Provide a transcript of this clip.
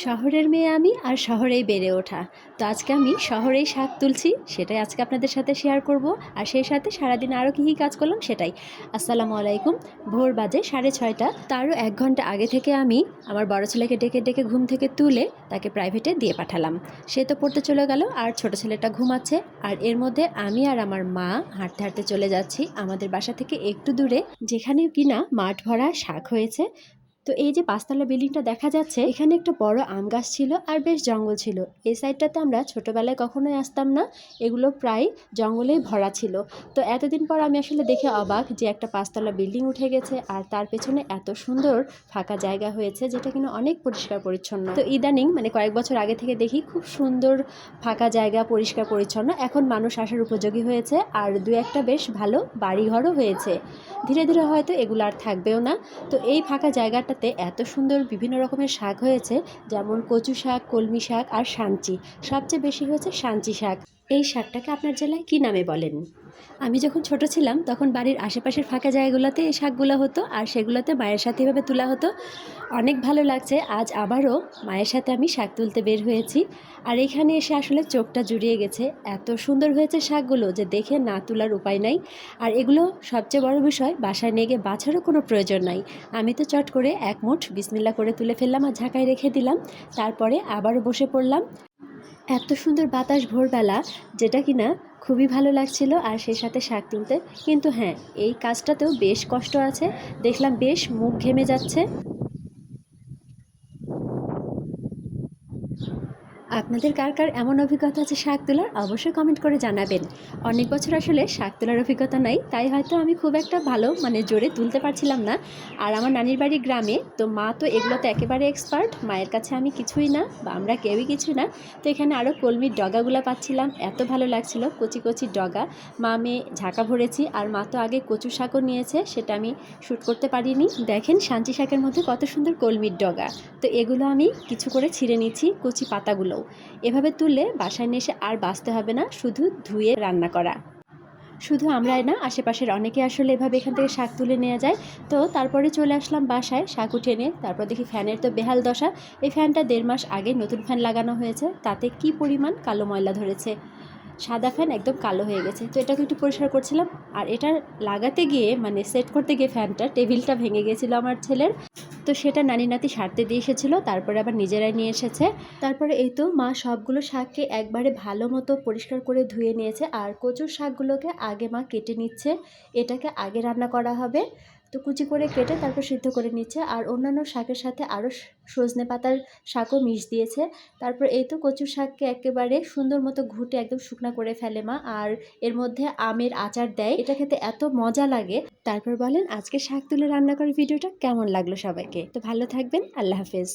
শহরের মেয়ে আমি আর শহরেই বেড়ে ওঠা। তো আজকে আমি শহরেই শাক তুলছি, সেটাই আজকে আপনাদের সাথে শেয়ার করব। আর সেই সাথে সারাদিন আরও কী কী কাজ করলাম সেটাই। আসসালামু আলাইকুম। ভোর বাজে 6:30। তারও 1 ঘন্টা আগে থেকে আমি আমার বড় ছেলেকে ডেকে ডেকে ঘুম থেকে তুলে তাকে প্রাইভেটে দিয়ে পাঠালাম। সে তো পড়তে চলে গেল আর ছোট ছেলেটা ঘুমাচ্ছে। আর এর মধ্যে আমি আর আমার মা হাঁটতে হাঁটতে চলে যাচ্ছি আমাদের বাসা থেকে একটু দূরে, যেখানে কিনা মাঠ ভরা শাক হয়েছে। তো এই যে 5তলা বিল্ডিংটা দেখা যাচ্ছে, এখানে একটা বড় আম গাছ ছিল আর বেশ জঙ্গল ছিল। এই সাইডটাতে আমরা ছোটবেলায় কখনোই আসতাম না, এগুলো প্রায় জঙ্গলেই ভরা ছিল। তো এতদিন পর আমি আসলে দেখে অবাক যে একটা 5তলা বিল্ডিং উঠে গেছে আর তার পেছনে এত সুন্দর ফাঁকা জায়গা হয়েছে, যেটা কিনা অনেক পরিষ্কার পরিচ্ছন্ন। তো ইদানিং মানে কয়েক বছর আগে থেকে দেখি খুব সুন্দর ফাঁকা জায়গা, পরিষ্কার পরিচ্ছন্ন, এখন মানুষ আসার উপযোগী হয়েছে আর দু একটা বেশ ভালো বাড়িঘরও হয়েছে। ধীরে ধীরে হয়তো এগুলো আর থাকবেও না। তো এই ফাঁকা জায়গাটাতে এত সুন্দর বিভিন্ন রকমের শাক হয়েছে, যেমন কচু শাক, কলমি শাক আর সাঞ্চি। সবচেয়ে বেশি হয়েছে সাঞ্চি শাক। এই শাকটাকে আপনার জেলায় কী নামে বলেন? আমি যখন ছোট ছিলাম তখন বাড়ির আশেপাশের ফাঁকা জায়গাগুলোতে এই শাকগুলো হতো আর সেগুলোতে মায়ের সাথে এভাবে তোলা হতো। অনেক ভালো লাগছে, আজ আবারও মায়ের সাথে আমি শাক তুলতে বের হয়েছি। আর এখানে এসে আসলে চোখটা জুড়িয়ে গেছে, এত সুন্দর হয়েছে শাকগুলো যে দেখে না তোলার উপায় নাই। আর এগুলো সবচেয়ে বড় বিষয়, বাসায় নিয়ে গিয়ে বাছারও কোনো প্রয়োজন নাই। আমি তো চট করে এক মুঠ বিসমিল্লা করে তুলে ফেললাম আর ঝাঁকায় রেখে দিলাম। তারপরে আবারও বসে পড়লাম। এত সুন্দর বাতাস ভোরবেলা, যেটা কিনা খুবই ভালো লাগছিল, আর সেই সাথে শাক তুলতে। কিন্তু হ্যাঁ, এই কাজটাতেও বেশ কষ্ট আছে। দেখলাম বেশ মুখ ঘেমে যাচ্ছে। আপনাদের কার কার এমন অভিজ্ঞতা আছে শাক তোলার, অবশ্যই কমেন্ট করে জানাবেন। অনেক বছর আসলে শাক তোলার অভিজ্ঞতা নাই, তাই হয়তো আমি খুব একটা ভালো জোরে তুলতে পারছিলাম না। আর আমার নানির বাড়ি গ্রামে, তো মা তো এগুলোতে একেবারে এক্সপার্ট, মায়ের কাছে আমি কিছুই না, বা আমরা কেউই কিছু না। তো এখানে আরও কলমির ডগাগুলো পাচ্ছিলাম, এত ভালো লাগছিল, কচি কচি ডগা। মা আমি ঝাঁকা ভরেছি, আর মা তো আগে কচু শাকও নিয়েছে, সেটা আমি শ্যুট করতে পারিনি। দেখেন সাঞ্চি শাকের মধ্যে কত সুন্দর কলমির ডগা। তো এগুলো আমি কিছু করে ছিঁড়ে নিচ্ছি, কচি পাতাগুলোও। এভাবে তুললে বাসায় নিয়ে এসে আর বাছতে হবে না, শুধু ধুয়ে রান্না করা। শুধু আমরাই না, আশেপাশের অনেকে আসলে এভাবে এখান থেকে শাক তুলে নেওয়া যায়। তো তারপরে চলে আসলাম বাসায় শাক উঠে নিয়ে। তারপর দেখি ফ্যানের তো বেহাল দশা। এই ফ্যানটা 1.5 মাস আগে নতুন ফ্যান লাগানো হয়েছে, তাতে কি পরিমাণ কালো ময়লা ধরেছে। সাদা ফ্যান একদম কালো হয়ে গেছে। তো এটাকে একটু পরিষ্কার করছিলাম, আর এটা লাগাতে গিয়ে সেট করতে গিয়ে ফ্যানটা টেবিলটা ভেঙে গেছিলো আমার ছেলের। তো সেটা নানি নাতি সারতে দিয়ে এসেছিলো, তারপরে আবার নিজেরাই নিয়ে এসেছে। তারপরে এই তো মা সবগুলো শাককে একবারে ভালো মতো পরিষ্কার করে ধুয়ে নিয়েছে। আর কচুর শাকগুলোকে আগে মা কেটে নিচ্ছে, এটাকে আগে রান্না করা হবে। তো কুচি করে কেটে তারপর সিদ্ধ করে নিচ্ছে। আর অন্যান্য শাকের সাথে আরও সজনে পাতার শাকও মিশ দিয়েছে। তারপর এই তো কচুর শাককে একেবারে সুন্দর মতো ঘুটে একদম শুকনা করে ফেলে মা, আর এর মধ্যে আমের আচার দেয়, এটা খেতে এত মজা লাগে। তারপর বলেন আজকে শাক তুলে রান্না করার ভিডিওটা কেমন লাগলো সবাইকে। তো ভালো থাকবেন, আল্লাহ হাফেজ।